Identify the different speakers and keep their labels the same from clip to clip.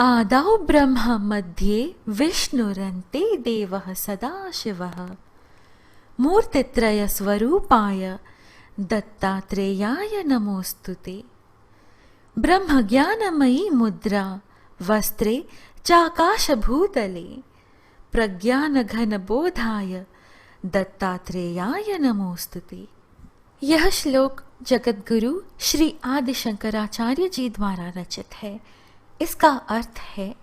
Speaker 1: आदौ ब्रह्म मध्ये विष्णुरन्ते देवः सदाशिवः मूर्तित्रयस्वरूपाय दत्तात्रेयाय नमोस्तुते। ब्रह्मज्ञानमयी मुद्रा वस्त्रे चाकाशभूतले प्रज्ञानघनबोधाय दत्तात्रेयाय नमोस्तुते। यह श्लोक जगतगुरु श्री आदि शंकराचार्य जी द्वारा रचित है। इसका अर्थ है,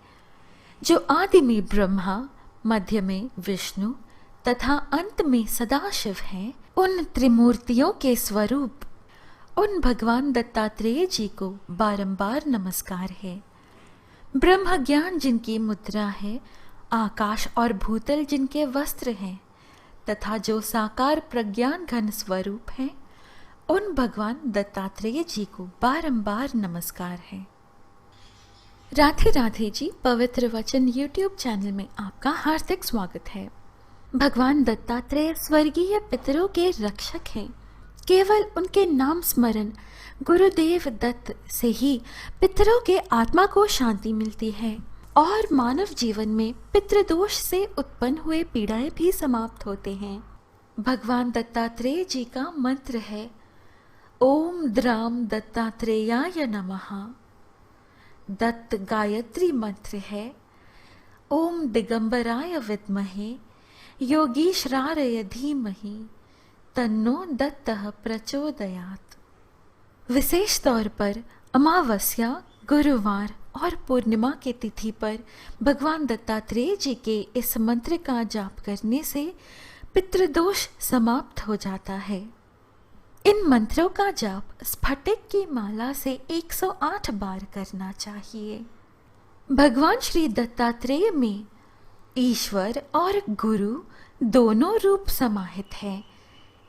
Speaker 1: जो आदि में ब्रह्मा, मध्य में विष्णु तथा अंत में सदाशिव हैं, उन त्रिमूर्तियों के स्वरूप उन भगवान दत्तात्रेय जी को बारंबार नमस्कार है। ब्रह्म ज्ञान जिनकी मुद्रा है, आकाश और भूतल जिनके वस्त्र हैं तथा जो साकार प्रज्ञान घन स्वरूप हैं, उन भगवान दत्तात्रेय जी को बारंबार नमस्कार है। राधे राधे जी पवित्र वचन यूट्यूब चैनल में आपका हार्दिक स्वागत है। भगवान दत्तात्रेय स्वर्गीय पितरों के रक्षक हैं। केवल उनके नाम स्मरण गुरुदेव दत्त से ही पितरों के आत्मा को शांति मिलती है और मानव जीवन में पितृदोष से उत्पन्न हुए पीड़ाएं भी समाप्त होते हैं। भगवान दत्तात्रेय जी का मंत्र है, ओम द्राम दत्तात्रेयाय नमः। दत्त गायत्री मंत्र है, ओम दिगंबराय विद्महे योगीश्वराय धीमहि तन्नो दत्तः प्रचोदयात्। विशेष तौर पर अमावस्या, गुरुवार और पूर्णिमा के तिथि पर भगवान दत्तात्रेय जी के इस मंत्र का जाप करने से पितृदोष समाप्त हो जाता है। इन मंत्रों का जाप स्फटिक की माला से 108 बार करना चाहिए। भगवान श्री दत्तात्रेय में ईश्वर और गुरु दोनों रूप समाहित हैं,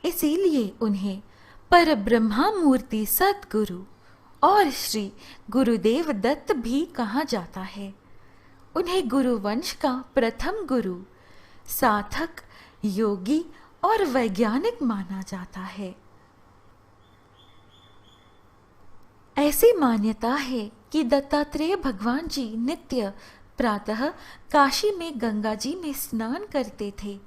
Speaker 1: इसीलिए उन्हें परब्रह्मा मूर्ति सद्गुरु और श्री गुरुदेव दत्त भी कहा जाता है। उन्हें गुरुवंश का प्रथम गुरु, साधक, योगी और वैज्ञानिक माना जाता है। ऐसी मान्यता है कि दत्तात्रेय भगवान जी नित्य प्रातः काशी में गंगा जी में स्नान करते थे।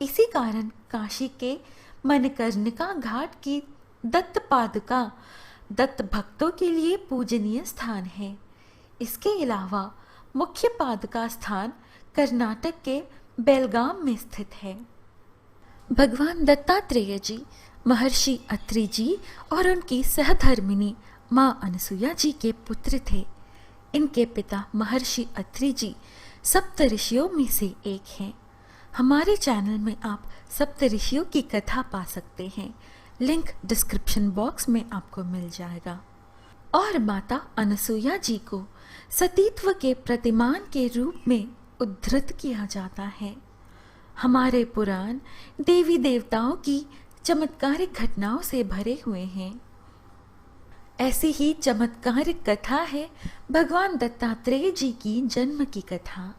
Speaker 1: इसी कारण काशी के मणिकर्णिका घाट की दत्त पादुका दत्त भक्तों के लिए पूजनीय स्थान है। इसके अलावा मुख्य पादुका स्थान कर्नाटक के बेलगाम में स्थित है। भगवान दत्तात्रेय जी महर्षि अत्रि जी और उनकी सहधर्मिणी माँ अनसुया जी के पुत्र थे। इनके पिता महर्षि अत्रि जी सप्त ऋषियों में से एक हैं। हमारे चैनल में आप सप्त ऋषियों की कथा पा सकते हैं, लिंक डिस्क्रिप्शन बॉक्स में आपको मिल जाएगा। और माता अनसुया जी को सतीत्व के प्रतिमान के रूप में उद्धृत किया जाता है। हमारे पुराण देवी देवताओं की चमत्कारिक घटनाओं से भरे हुए हैं। ऐसी ही चमत्कारिक कथा है भगवान दत्तात्रेय जी की जन्म की कथा,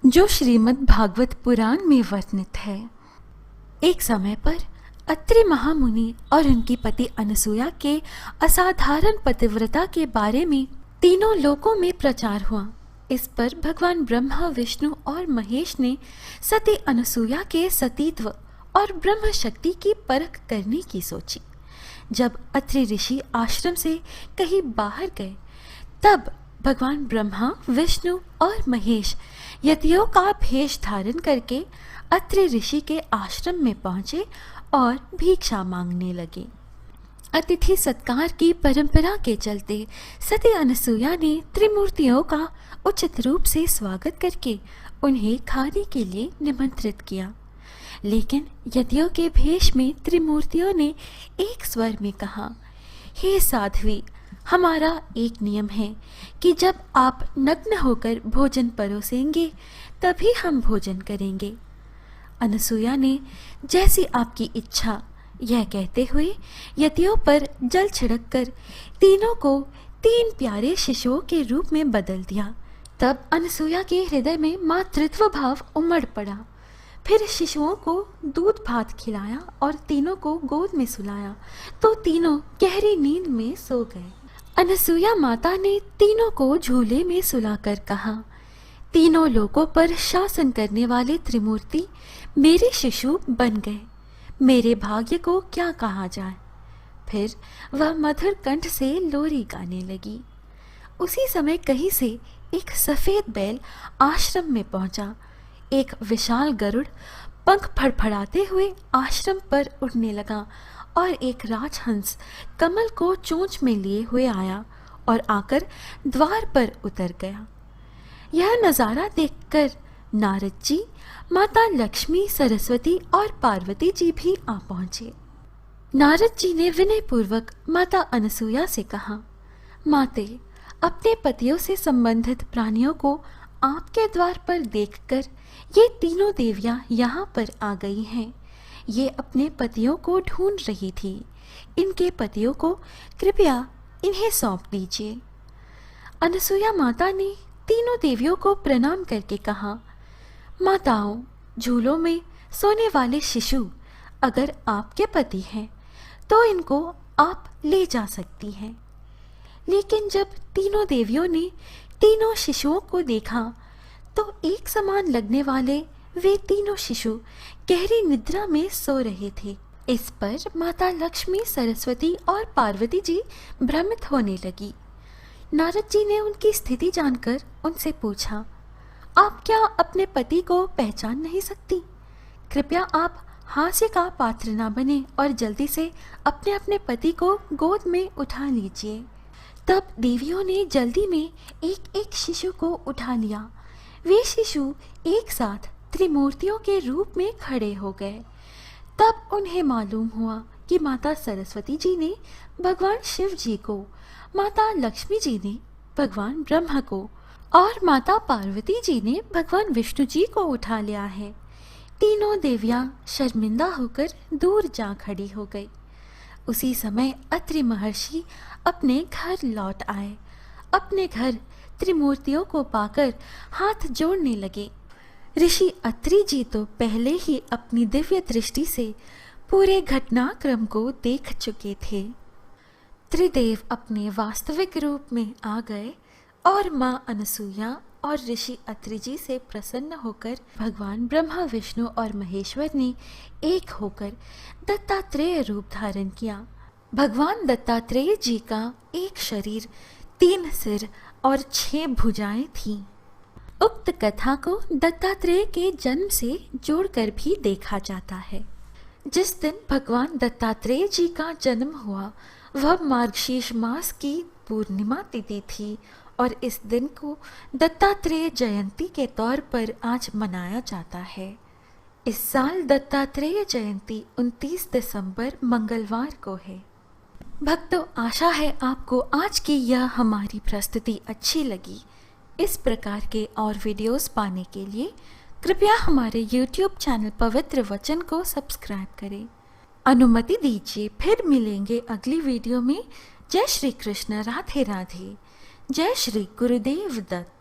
Speaker 1: जो श्रीमद् भागवत पुराण में वर्णित है। एक समय पर अत्रि महामुनि और उनकी पति अनसुया के असाधारण पतिव्रता के बारे में तीनों लोकों में प्रचार हुआ। इस पर भगवान ब्रह्मा, विष्णु और महेश ने सती अनसुया के सतीत्व और ब्रह्म शक्ति की परख करने की सोची। जब अत्रि ऋषि आश्रम से कहीं बाहर गए, तब भगवान ब्रह्मा, विष्णु और महेश यतियों का भेष धारण करके अत्रि ऋषि के आश्रम में पहुंचे और भिक्षा मांगने लगे। अतिथि सत्कार की परंपरा के चलते सती अनसुया ने त्रिमूर्तियों का उचित रूप से स्वागत करके उन्हें खाने के लिए निमंत्रित किया। लेकिन यतियों के भेष में त्रिमूर्तियों ने एक स्वर में कहा, हे साध्वी, हमारा एक नियम है कि जब आप नग्न होकर भोजन परोसेंगे तभी हम भोजन करेंगे। अनसुया ने जैसी आपकी इच्छा, यह कहते हुए यतियों पर जल छिड़ककर तीनों को 3 प्यारे शिशुओं के रूप में बदल दिया। तब अनसुया के हृदय में मातृत्व भाव उमड़ पड़ा। फिर शिशुओं को दूध भात खिलाया और तीनों को गोद में सुलाया, तो तीनों गहरी नींद में सो गए। अनसुया माता ने तीनों को झूले में सुलाकर कहा, तीनों लोगों पर शासन करने वाले त्रिमूर्ति मेरे शिशु बन गए, मेरे भाग्य को क्या कहा जाए। फिर वह मधुर कंठ से लोरी गाने लगी। उसी समय कहीं से एक सफेद बैल आश्रम में पहुंचा। एक विशाल गरुड़ पंख फड़फड़ाते हुए आश्रम पर उड़ने लगा और एक राजहंस कमल को चोंच में लिए हुए आया और आकर द्वार पर उतर गया। यह नज़ारा देखकर नारद जी, माता लक्ष्मी, सरस्वती और पार्वती जी भी आ पहुंचे। नारद जी ने विनय पूर्वक माता अनसुया से कहा, माते, अपने पतियों से संबंधित प्राणियों को आपके द्वार पर देखकर ये तीनों देवियां यहाँ पर आ गई हैं। ये अपने पतियों को ढूंढ रही थी। इनके पतियों को कृपया इन्हें सौंप दीजिए। अनसुया माता ने तीनों देवियों को प्रणाम करके कहा, माताओं, झूलों में सोने वाले शिशु अगर आपके पति हैं तो इनको आप ले जा सकती हैं। लेकिन जब तीनों देवियों ने तीनों शिशुओं को देखा तो एक समान लगने वाले वे तीनों शिशु गहरी निद्रा में सो रहे थे। इस पर माता लक्ष्मी, सरस्वती और पार्वती जी भ्रमित होने लगी। नारद जी ने उनकी स्थिति जानकर उनसे पूछा, आप क्या अपने पति को पहचान नहीं सकती? कृपया आप हास्य का पात्र न बने और जल्दी से अपने अपने पति को गोद में उठा लीजिए। तब देवियों ने जल्दी में एक एक शिशु को उठा लिया। वे शिशु एक साथ त्रिमूर्तियों के रूप में खड़े हो गए। तब उन्हें मालूम हुआ कि माता सरस्वती जी ने भगवान शिव जी को, माता लक्ष्मी जी ने भगवान ब्रह्मा को और माता पार्वती जी ने भगवान विष्णु जी को उठा लिया है। तीनों देवियां शर्मिंदा होकर दूर जा खड़ी हो गई। उसी समय अत्रि महर्षि अपने घर लौट आए। अपने घर त्रिमूर्तियों को पाकर हाथ जोड़ने लगे। ऋषि अत्रि जी तो पहले ही अपनी दिव्य दृष्टि से पूरे घटनाक्रम को देख चुके थे। त्रिदेव अपने वास्तविक रूप में आ गए और माँ अनसुया और ऋषि अत्रि जी से प्रसन्न होकर भगवान ब्रह्मा, विष्णु और महेश्वर ने एक होकर दत्तात्रेय रूप धारण किया। भगवान दत्तात्रेय जी का एक शरीर, 3 सिर और 6 भुजाएं थीं। उक्त कथा को दत्तात्रेय के जन्म से जोड़कर भी देखा जाता है। जिस दिन भगवान दत्तात्रेय जी का जन्म हुआ वह मार्गशीर्ष मास की पूर्णिमा तिथि थी और इस दिन को दत्तात्रेय जयंती के तौर पर आज मनाया जाता है। इस साल दत्तात्रेय जयंती 29 दिसंबर मंगलवार को है। भक्तों, आशा है आपको आज की यह हमारी प्रस्तुति अच्छी लगी। इस प्रकार के और वीडियोस पाने के लिए कृपया हमारे YouTube चैनल पवित्र वचन को सब्सक्राइब करें। अनुमति दीजिए, फिर मिलेंगे अगली वीडियो में। जय श्री कृष्ण, राधे राधे। जय श्री गुरुदेव दत्त।